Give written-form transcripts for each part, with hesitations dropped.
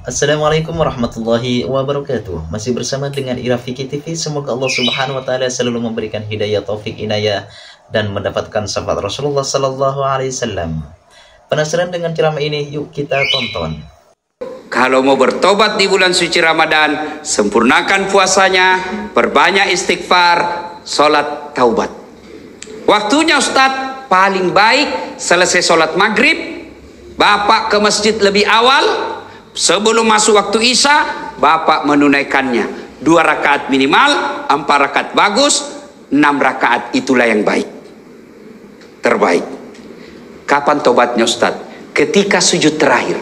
Assalamualaikum warahmatullahi wabarakatuh. Masih bersama dengan Ira Fikih TV. Semoga Allah Subhanahu wa taala selalu memberikan hidayah, taufik, inayah dan mendapatkan syafaat Rasulullah sallallahu alaihi wasallam. Penasaran dengan ceramah ini? Yuk kita tonton. Kalau mau bertobat di bulan suci Ramadan, sempurnakan puasanya, perbanyak istighfar, sholat taubat. Waktunya Ustadz paling baik selesai sholat maghrib, Bapak ke masjid lebih awal. Sebelum masuk waktu Isya, Bapak menunaikannya 2 rakaat minimal, 4 rakaat bagus, 6 rakaat itulah yang baik, terbaik. Kapan tobatnya Ustaz? Ketika sujud terakhir.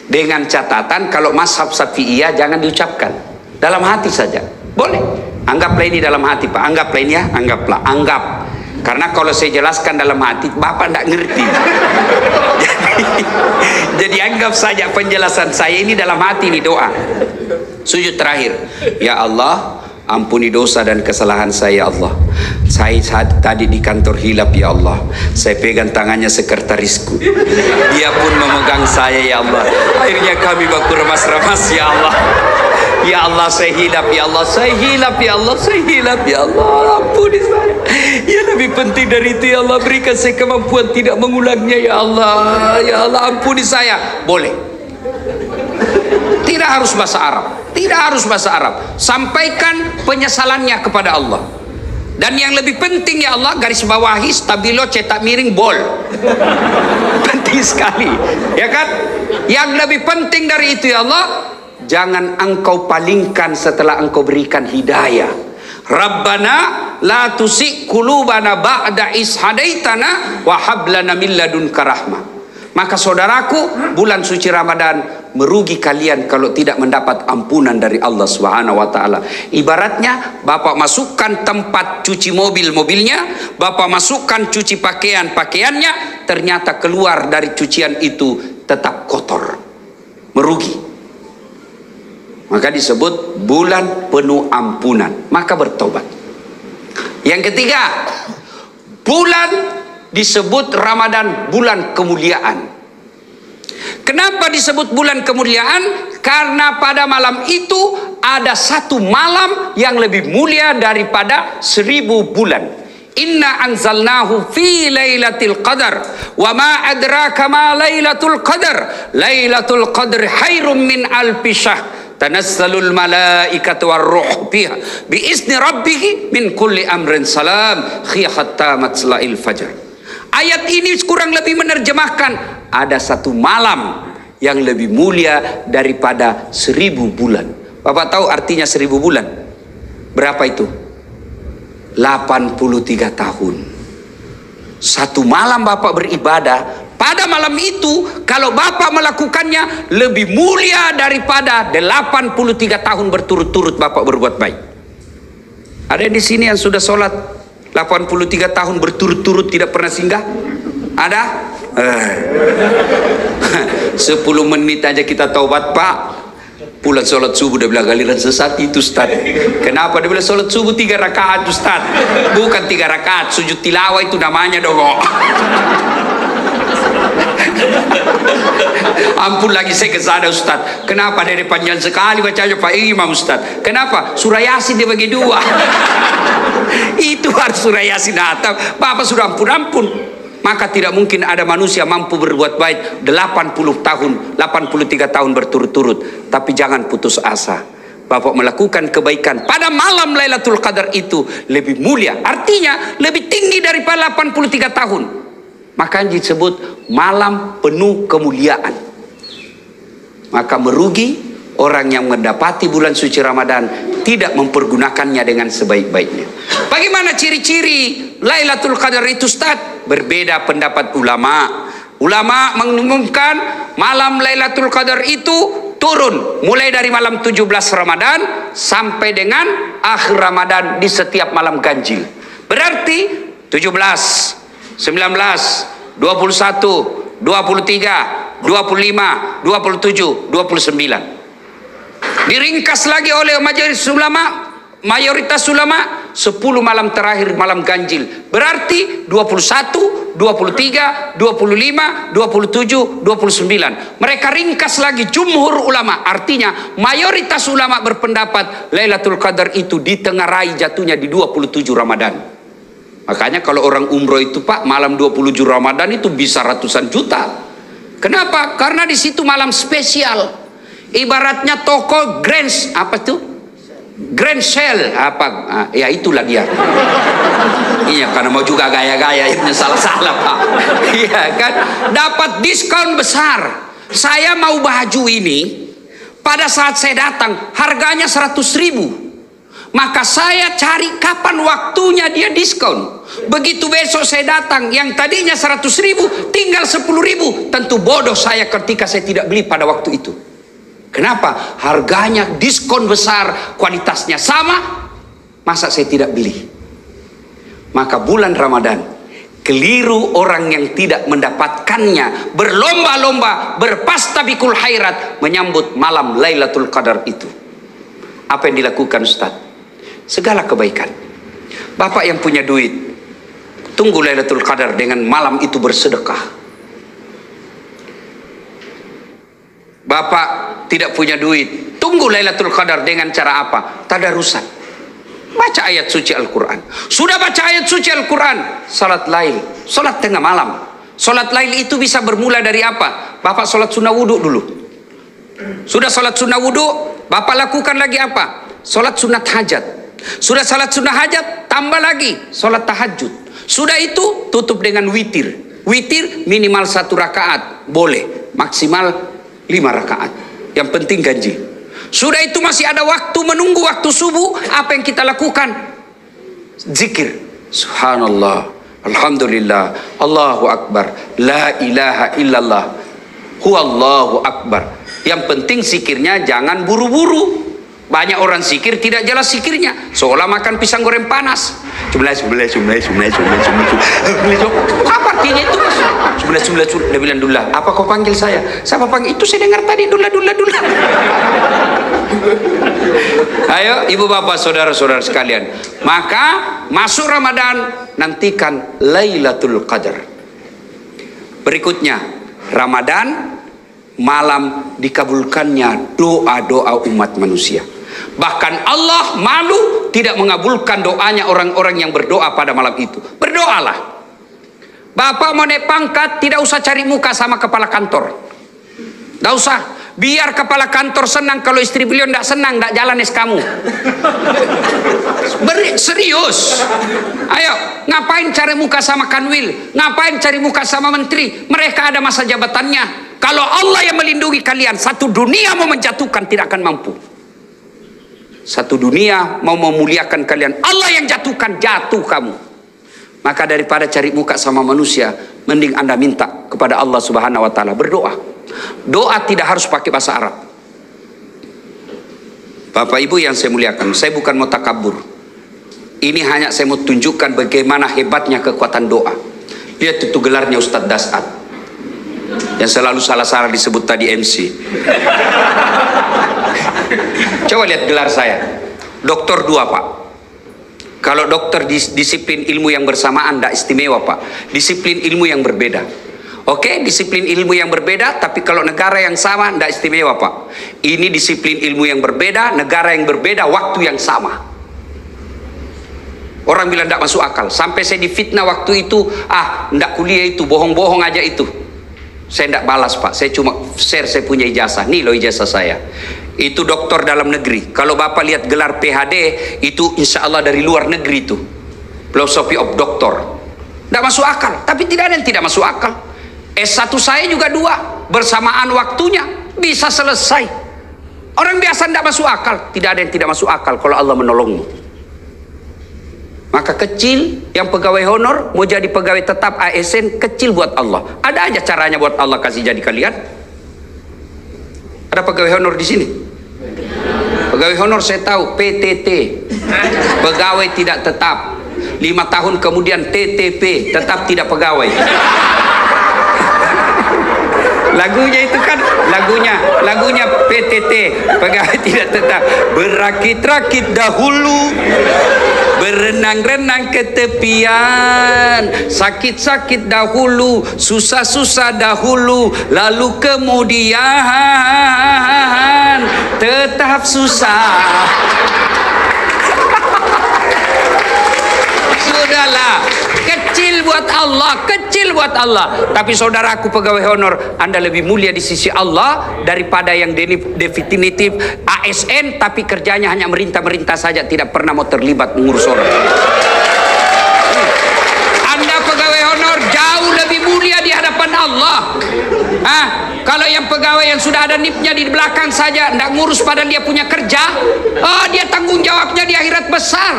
Dengan catatan kalau mazhab Syafi'iyah jangan diucapkan, dalam hati saja. Boleh. Anggaplah ini dalam hati Pak, anggaplah ini ya, anggap. Karena kalau saya jelaskan dalam hati, Bapak tidak ngerti. Jadi anggap saja penjelasan saya ini dalam hati, ini doa. Sujud terakhir. Ya Allah, ampuni dosa dan kesalahan saya, Allah. Saya tadi di kantor hilap, ya Allah. Saya pegang tangannya sekretarisku. Dia pun memegang saya, ya Allah. Akhirnya kami baku remas-remas, ya Allah. Ya Allah, saya hilap, ya Allah. Saya hilap, ya Allah. Saya hilap, ya Allah. Ampuni saya. Ya lebih penting dari itu, ya Allah. Berikan saya kemampuan tidak mengulangnya, ya Allah. Ya Allah, ampuni saya. Boleh. Tidak harus bahasa Arab. Tidak harus bahasa Arab. Sampaikan penyesalannya kepada Allah. Dan yang lebih penting, ya Allah, garis bawahi, stabilo, cetak miring, bol. Penting sekali, ya kan? Yang lebih penting dari itu, ya Allah, jangan engkau palingkan setelah engkau berikan hidayah. Rabbana la tusik qulubana ba'da is hadaitana wa hab lana min ladunka rahmah. Maka saudaraku, bulan suci Ramadan merugi kalian kalau tidak mendapat ampunan dari Allah Subhanahu wa taala. Ibaratnya Bapak masukkan tempat cuci mobilnya, Bapak masukkan cuci pakaiannya, ternyata keluar dari cucian itu tetap kotor. Merugi. Maka disebut bulan penuh ampunan. Maka bertobat. Yang ketiga, bulan disebut Ramadan bulan kemuliaan. Kenapa disebut bulan kemuliaan? Karena pada malam itu ada satu malam yang lebih mulia daripada 1000 bulan. Inna anzalnahu fi lailatul qadar wa ma adraka ma lailatul qadar. Lailatul qadr khairum min alfi syahr. Tanazzalul malaikatu warruh fiha bi izni rabbih min kulli amrin salam khiyahatta matla'il fajr. Ayat ini kurang lebih menerjemahkan ada satu malam yang lebih mulia daripada 1000 bulan. Bapak tahu artinya 1000 bulan? Berapa itu? 83 tahun. Satu malam Bapak beribadah. Pada malam itu kalau Bapak melakukannya lebih mulia daripada 83 tahun berturut-turut Bapak berbuat baik. Ada di sini yang sudah sholat 83 tahun berturut-turut tidak pernah singgah? Ada? 10 menit aja kita taubat Pak. Pulang sholat subuh dia bilang galiran sesat itu Ustaz. Kenapa dia bilang sholat subuh 3 rakaat Ustaz? Bukan 3 rakaat, sujud tilawah itu namanya dong. Ampun lagi saya kesana Ustaz. Kenapa dari panjang sekali bacanya Pak Imam Ustaz? Kenapa? Surah Yasin dia bagi 2. Itu harus surah Yasin hatam. Bapak sudah ampun. Maka tidak mungkin ada manusia mampu berbuat baik 80 tahun, 83 tahun berturut-turut. Tapi jangan putus asa. Bapak melakukan kebaikan pada malam Lailatul Qadar itu lebih mulia. Artinya lebih tinggi daripada 83 tahun. Maka disebut malam penuh kemuliaan. Maka merugi orang yang mendapati bulan suci Ramadan tidak mempergunakannya dengan sebaik-baiknya. Bagaimana ciri-ciri Lailatul Qadar itu Ustaz? Berbeda pendapat ulama. Ulama mengumumkan malam Lailatul Qadar itu turun mulai dari malam 17 Ramadan sampai dengan akhir Ramadan di setiap malam ganjil. Berarti 17, 19, 21, 23, 25, 27, 29. Diringkas lagi oleh majelis ulama, mayoritas ulama 10 malam terakhir malam ganjil. Berarti 21, 23, 25, 27, 29. Mereka ringkas lagi jumhur ulama. Artinya mayoritas ulama berpendapat Lailatul Qadar itu ditengarai jatuhnya di 27 Ramadan. Makanya kalau orang umroh itu Pak, malam 27 Ramadan itu bisa ratusan juta. Kenapa? Karena di situ malam spesial. Ibaratnya toko Grand, apa tuh? Grand Sale, apa? Ya itulah dia. Iya, karena mau juga gaya-gaya itu salah-salah Pak. Iya kan? Dapat diskon besar. Saya mau baju ini, pada saat saya datang harganya 100.000. Maka saya cari kapan waktunya dia diskon. Begitu besok saya datang, yang tadinya 100.000 tinggal 10.000. Tentu bodoh saya ketika saya tidak beli pada waktu itu. Kenapa? Harganya diskon besar, kualitasnya sama, masa saya tidak beli? Maka bulan Ramadan, keliru orang yang tidak mendapatkannya, berlomba-lomba, berpastabikul khairat menyambut malam Lailatul Qadar itu. Apa yang dilakukan Ustaz? Segala kebaikan. Bapak yang punya duit, tunggu Lailatul Qadar dengan malam itu bersedekah. Bapak tidak punya duit, tunggu Lailatul Qadar dengan cara apa? Tadarusan. Baca ayat suci Al-Quran. Sudah baca ayat suci Al-Quran, salat lail, salat tengah malam. Salat lail itu bisa bermula dari apa? Bapak salat sunnah wudhu dulu. Sudah salat sunnah wudhu, Bapak lakukan lagi apa? Salat sunat hajat. Sudah salat sunnah hajat, tambah lagi salat tahajud. Sudah itu tutup dengan witir. Witir minimal 1 rakaat, boleh maksimal 5 rakaat. Yang penting ganjil. Sudah itu masih ada waktu menunggu waktu subuh. Apa yang kita lakukan? Zikir. Subhanallah, alhamdulillah, Allahu Akbar, la ilaha illallah, huwallahu akbar. Yang penting zikirnya jangan buru-buru. Banyak orang zikir tidak jelas zikirnya, seolah makan pisang goreng panas. Apa artinya itu? Dia bilang, Dullah, apa kau panggil saya? Siapa panggil? Itu saya dengar tadi, Dullah. Ayo ibu bapak saudara-saudara sekalian, maka masuk Ramadan, nantikan Lailatul Qadar. Berikutnya Ramadan, malam dikabulkannya doa-doa umat manusia. Bahkan Allah malu tidak mengabulkan doanya orang-orang yang berdoa pada malam itu. Berdoalah. Bapak mau naik pangkat, tidak usah cari muka sama kepala kantor. Tidak usah. Biar kepala kantor senang, kalau istri beliau tidak senang, tidak jalan kamu. Serius. Ayo, ngapain cari muka sama kanwil? Ngapain cari muka sama menteri? Mereka ada masa jabatannya. Kalau Allah yang melindungi kalian, satu dunia mau menjatuhkan tidak akan mampu. Satu dunia mau memuliakan kalian, Allah yang jatuhkan, jatuh kamu. Maka daripada cari muka sama manusia, mending Anda minta kepada Allah Subhanahu wa taala, berdoa. Doa tidak harus pakai bahasa Arab. Bapak Ibu yang saya muliakan, saya bukan mau takabur. Ini hanya saya mau tunjukkan bagaimana hebatnya kekuatan doa. Lihat itu gelarnya Ustadz Dasat, yang selalu salah-salah disebut tadi MC. Coba lihat gelar saya, doktor 2 Pak. Kalau dokter disiplin ilmu yang bersamaan tidak istimewa Pak, disiplin ilmu yang berbeda. Oke, disiplin ilmu yang berbeda, tapi kalau negara yang sama tidak istimewa Pak. Ini disiplin ilmu yang berbeda, negara yang berbeda, waktu yang sama. Orang bilang tidak masuk akal, sampai saya difitnah waktu itu, tidak kuliah itu, bohong-bohong aja itu. Saya tidak balas Pak, saya cuma share saya punya ijazah. Nih loh ijazah saya. Itu doktor dalam negeri. Kalau Bapak lihat gelar PhD, itu insya Allah dari luar negeri itu. Philosophy of Doctor. Tidak masuk akal, tapi tidak ada yang tidak masuk akal. S1 saya juga 2, bersamaan waktunya, bisa selesai. Orang biasa tidak masuk akal, tidak ada yang tidak masuk akal kalau Allah menolongmu. Maka kecil, yang pegawai honor mau jadi pegawai tetap ASN, kecil buat Allah. Ada aja caranya buat Allah kasih jadi kalian. Ada pegawai honor di sini? Pegawai honor saya tahu, PTT, pegawai tidak tetap. 5 tahun kemudian TTP, tetap tidak pegawai. Lagunya itu kan, lagunya PTT, pegawai tidak tetap. Berakit-rakit dahulu, Berenang-renang ke tepian, sakit-sakit dahulu, susah-susah dahulu, lalu kemudian tetap susah. Sudahlah, kecil buat Allah, kecil buat Allah. Tapi saudaraku pegawai honor, Anda lebih mulia di sisi Allah daripada yang definitif ASN tapi kerjanya hanya merintah-merintah saja, tidak pernah mau terlibat mengurus orang. Anda pegawai honor jauh lebih mulia di hadapan Allah. Kalau yang pegawai yang sudah ada NIP-nya di belakang saja, tidak ngurus padahal dia punya kerja, dia tanggung jawabnya di akhirat besar.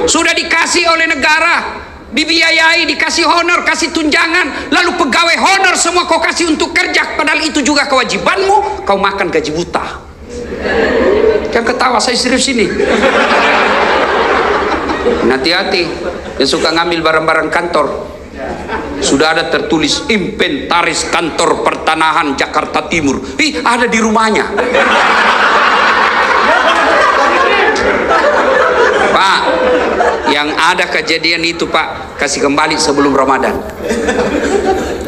Sudah dikasih oleh negara, dibiayai, dikasih honor, kasih tunjangan, lalu pegawai honor semua kau kasih untuk kerja, padahal itu juga kewajibanmu, kau makan gaji buta. Jangan ketawa, saya serius ini. Hati-hati yang suka ngambil barang-barang kantor. Sudah ada tertulis inventaris kantor pertanahan Jakarta Timur. Ada di rumahnya. Pak, yang ada kejadian itu Pak, kasih kembali sebelum Ramadan.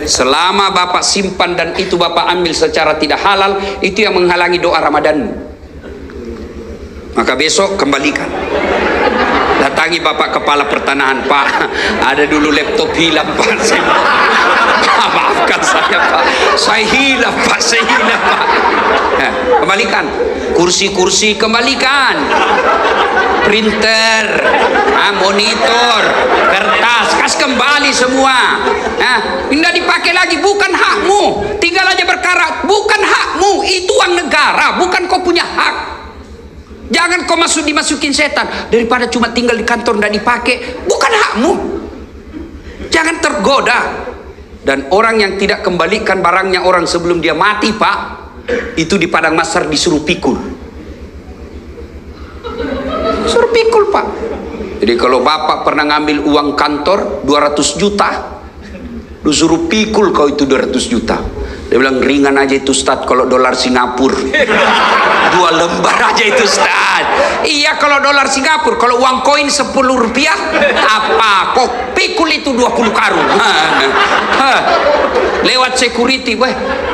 Selama Bapak simpan dan itu Bapak ambil secara tidak halal, itu yang menghalangi doa Ramadanmu. Maka besok kembalikan. Datangi Bapak kepala pertanahan, Pak, ada dulu laptop hilang Pak. Maafkan saya Pak, saya hilang Pak, saya hilang Pak. Kembalikan. Kursi-kursi kembalikan, printer, monitor, kertas, kas kembali semua. Tidak dipakai lagi, bukan hakmu. Tinggal aja berkarat, bukan hakmu. Itu uang negara, bukan kau punya hak. Jangan kau dimasukin setan. Daripada cuma tinggal di kantor tidak dipakai, bukan hakmu. Jangan tergoda. Dan orang yang tidak kembalikan barangnya orang sebelum dia mati Pak, itu di padang mahsyar disuruh pikul. Suruh pikul Pak. Jadi kalau Bapak pernah ngambil uang kantor 200 juta, lu suruh pikul kau itu 200 juta. Dia bilang ringan aja itu Ustaz, kalau dolar Singapura 2 lembar aja itu Ustaz. Iya kalau dolar Singapura, kalau uang koin 10 rupiah apa? Kok pikul itu 20 karung. Lewat security,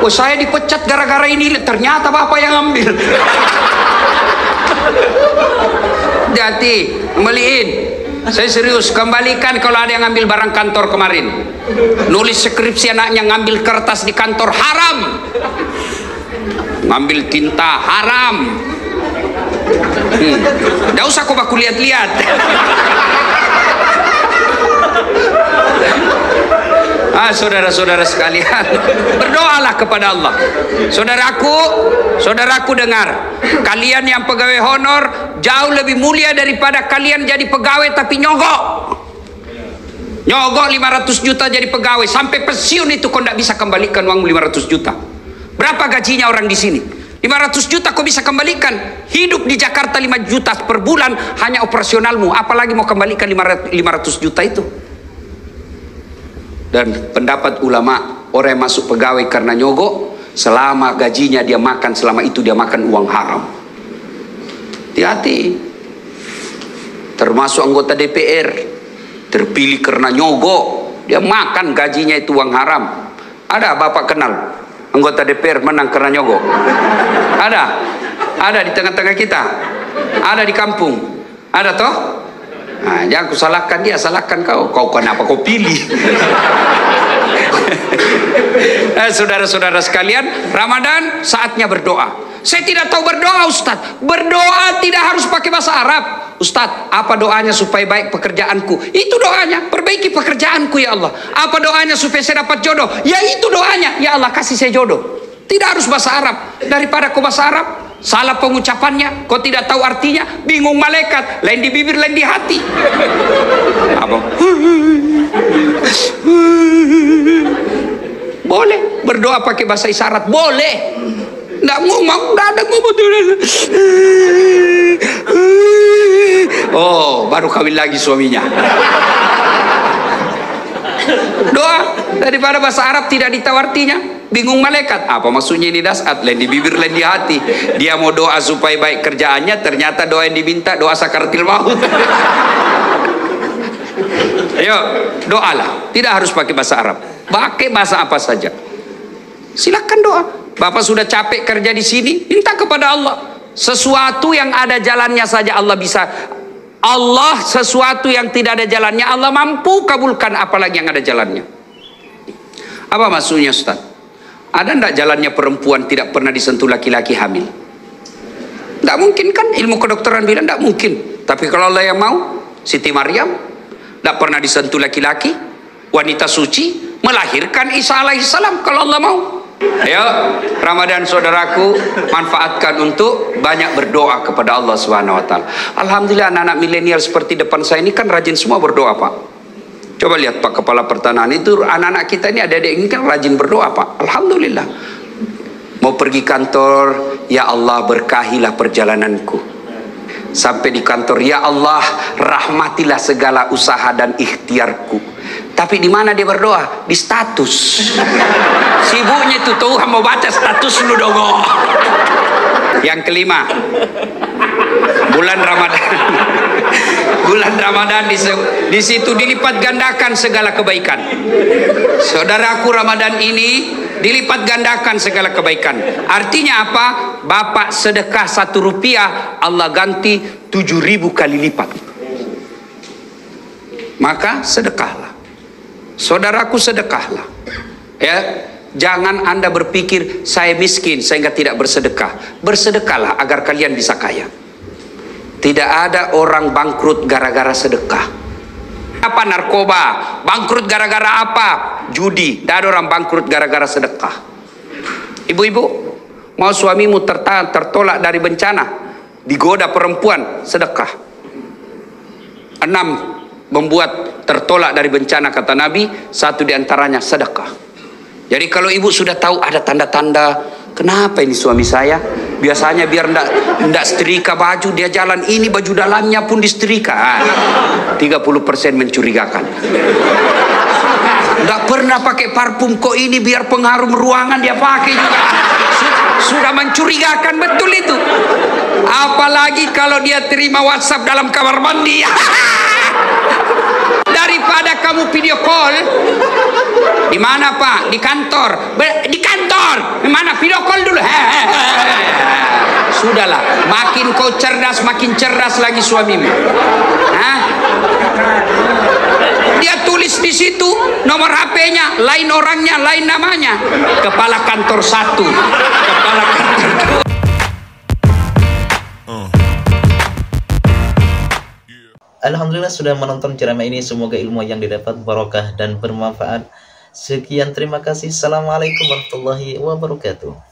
saya dipecat gara-gara ini, ternyata Bapak yang ambil. Hati-hati, kembaliin. Saya serius, kembalikan kalau ada yang ngambil barang kantor kemarin. Nulis skripsi anaknya ngambil kertas di kantor haram. Ngambil tinta haram. Nggak usah kau baku lihat-lihat. Saudara-saudara sekalian, berdoalah kepada Allah. Saudaraku dengar, kalian yang pegawai honor jauh lebih mulia daripada kalian jadi pegawai tapi nyogok 500 juta jadi pegawai sampai pensiun itu kau tidak bisa kembalikan uang 500 juta. Berapa gajinya orang di sini? 500 juta kau bisa kembalikan. Hidup di Jakarta 5 juta per bulan hanya operasionalmu, apalagi mau kembalikan 500 juta itu. Dan pendapat ulama, orang yang masuk pegawai karena nyogok, selama gajinya dia makan, selama itu dia makan uang haram. Hati-hati. Termasuk anggota DPR terpilih karena nyogok, dia makan gajinya itu uang haram. Ada Bapak kenal anggota DPR menang karena nyogok? Ada di tengah-tengah kita, ada di kampung, ada toh? Jangan ku salahkan dia, salahkan kau kenapa kau pilih? Saudara-saudara sekalian, Ramadan saatnya berdoa. Saya tidak tahu berdoa Ustaz. Berdoa tidak harus pakai bahasa Arab. Ustaz, apa doanya supaya baik pekerjaanku? Itu doanya, perbaiki pekerjaanku ya Allah. Apa doanya supaya saya dapat jodoh? Ya itu doanya, ya Allah kasih saya jodoh. Tidak harus bahasa Arab. Daripada kau bahasa Arab, salah pengucapannya, kau tidak tahu artinya, bingung malaikat, lain di bibir, lain di hati. Apa? Boleh berdoa pakai bahasa isyarat, boleh. Nggak ngomong, nggak ada ngomong. Oh, baru kawin lagi suaminya. Doa daripada bahasa Arab tidak ditahu artinya. Bingung malaikat, apa maksudnya ini dasat? Lain di bibir, lain di hati. Dia mau doa supaya baik kerjaannya, ternyata doa yang diminta doa sakaratil maut. Ayo, doalah. Tidak harus pakai bahasa Arab. Pakai bahasa apa saja. Silakan doa. Bapak sudah capek kerja di sini, minta kepada Allah. Sesuatu yang ada jalannya saja Allah bisa. Allah, sesuatu yang tidak ada jalannya Allah mampu kabulkan, apalagi yang ada jalannya. Apa maksudnya, Ustaz? Ada enggak jalannya perempuan tidak pernah disentuh laki-laki hamil? Tidak mungkin kan? Ilmu kedokteran bilang tidak mungkin. Tapi kalau Allah yang mau, Siti Maryam tidak pernah disentuh laki-laki, wanita suci melahirkan Isa alaihissalam kalau Allah mau. Ayo, Ramadan saudaraku, manfaatkan untuk banyak berdoa kepada Allah Subhanahu wa taala. Alhamdulillah anak-anak milenial seperti depan saya ini kan rajin semua berdoa, Pak. Coba lihat Pak Kepala Pertanahan itu, anak-anak kita ini adik-adik ini kan rajin berdoa, Pak. Alhamdulillah. Mau pergi kantor, ya Allah berkahilah perjalananku. Sampai di kantor, ya Allah rahmatilah segala usaha dan ikhtiarku. Tapi di mana dia berdoa? Di status. Sibuknya itu Tuhan mau baca status lu dong. Yang kelima, bulan Ramadan. Bulan Ramadan di situ dilipat gandakan segala kebaikan. Saudaraku, Ramadan ini dilipat gandakan segala kebaikan. Artinya apa? Bapak sedekah 1 rupiah, Allah ganti 7.000 kali lipat. Maka sedekahlah. Saudaraku, sedekahlah. Ya, jangan Anda berpikir saya miskin sehingga tidak bersedekah. Bersedekahlah agar kalian bisa kaya. Tidak ada orang bangkrut gara-gara sedekah. Apa narkoba? Bangkrut gara-gara apa? Judi. Tidak ada orang bangkrut gara-gara sedekah. Ibu-ibu, mau suamimu tertolak dari bencana, digoda perempuan, sedekah. 6 membuat tertolak dari bencana, kata Nabi, 1 diantaranya sedekah. Jadi kalau ibu sudah tahu ada tanda-tanda, kenapa ini suami saya? Biasanya biar ndak setrika baju, dia jalan ini baju dalamnya pun disetrika. 30% mencurigakan. Ndak pernah pakai parfum, kok ini biar pengharum ruangan dia pakai juga. Sudah mencurigakan betul itu. Apalagi kalau dia terima WhatsApp dalam kamar mandi. Daripada kamu video call, di mana Pak? Di kantor. Di kantor. Di mana? Video call dulu. Sudahlah, makin kau cerdas, makin cerdas lagi suamimu. Hah? Dia tulis di situ nomor HP-nya, lain orangnya, lain namanya. Kepala kantor 1, kepala kantor 2. Alhamdulillah sudah menonton ceramah ini, semoga ilmu yang didapat barokah dan bermanfaat. Sekian, terima kasih. Assalamualaikum warahmatullahi wabarakatuh.